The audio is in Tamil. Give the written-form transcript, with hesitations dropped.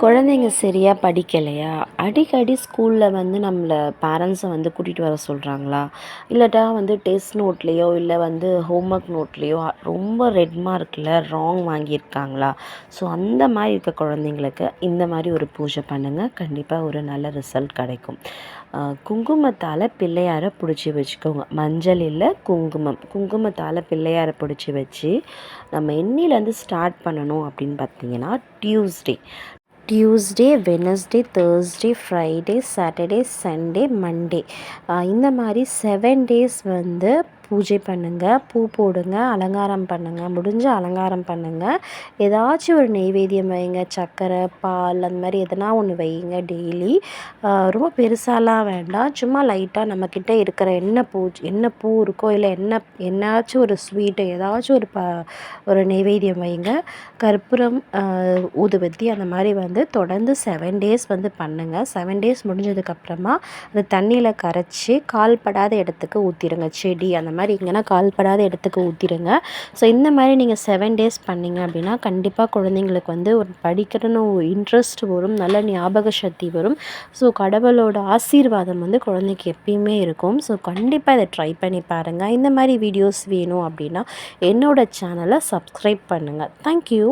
குழந்தைங்க சரியா படிக்கலையா? அடிக்கடி ஸ்கூல்ல வந்து நம்மள பேரண்ட்ஸ வந்து கூட்டிட்டு வர சொல்றாங்களா? இல்லாட்டா வந்து டெஸ்ட் நோட்லயோ, இல்ல வந்து ஹோம்வொர்க் நோட்லயோ ரொம்ப ரெட் மார்க்ல ராங் வாங்கியிருக்காங்களா? ஸோ அந்த மாரி இருக்க குழந்தைங்களுக்கு இந்த மாரி ஒரு பூஜை பண்ணுங்க. கண்டிப்பா ஒரு நல்ல ரிசல்ட் கிடைக்கும். குங்குமத்தால பிள்ளையார புடிச்சு வச்சுக்கோங்க. மஞ்சள் இல்ல, குங்குமம். குங்குமத்தால பிள்ளையார புடிச்சு வச்சு, நம்ம என்னையிலேருந்து ஸ்டார்ட் பண்ணணும் அப்படின்னு பார்த்தீங்கன்னா, Tuesday, Wednesday, Thursday, Friday, Saturday, Sunday, Monday இந்த மாதிரி 7 டேஸ் வந்து பூஜை பண்ணுங்க. பூ போடுங்க, அலங்காரம் பண்ணுங்க. முடிஞ்ச அலங்காரம் பண்ணுங்க. ஏதாச்சும் ஒரு நெய்வேத்தியம் வைங்க. சர்க்கரை, பால் அந்த மாதிரி எதனா ஒன்று வைங்க டெய்லி. ரொம்ப பெருசாலாம் வேண்டாம். சும்மா லைட்டாக நம்மக்கிட்ட இருக்கிற என்ன பூ இருக்கோ, இல்லை என்னாச்சும் ஒரு ஸ்வீட்டு ஏதாச்சும் ஒரு நெய்வேத்தியம் வைங்க. கற்பூரம், ஊதுபத்தி அந்த மாதிரி வந்து தொடர்ந்து 7 டேஸ் வந்து பண்ணுங்கள். 7 டேஸ் முடிஞ்சதுக்கப்புறமா அந்த தண்ணியில் கரைச்சி கால்படாத இடத்துக்கு ஊற்றிடுங்க. செடி அந்த மாதிரி எங்கன்னா கால்படாத இடத்துக்கு ஊற்றிடுங்க. ஸோ இந்த மாதிரி நீங்கள் 7 டேஸ் பண்ணிங்க அப்படின்னா கண்டிப்பாக குழந்தைங்களுக்கு வந்து ஒரு படிக்கணும்னு இன்ட்ரெஸ்ட் வரும், நல்ல ஞாபக சக்தி வரும். ஸோ கடவுளோட ஆசீர்வாதம் வந்து குழந்தைக்கு எப்பயுமே இருக்கும். ஸோ கண்டிப்பாக இதை ட்ரை பண்ணி பாருங்கள். இந்த மாதிரி வீடியோஸ் வேணும் அப்படின்னா என்னோடய சேனலை சப்ஸ்கிரைப் பண்ணுங்கள். தேங்க்யூ.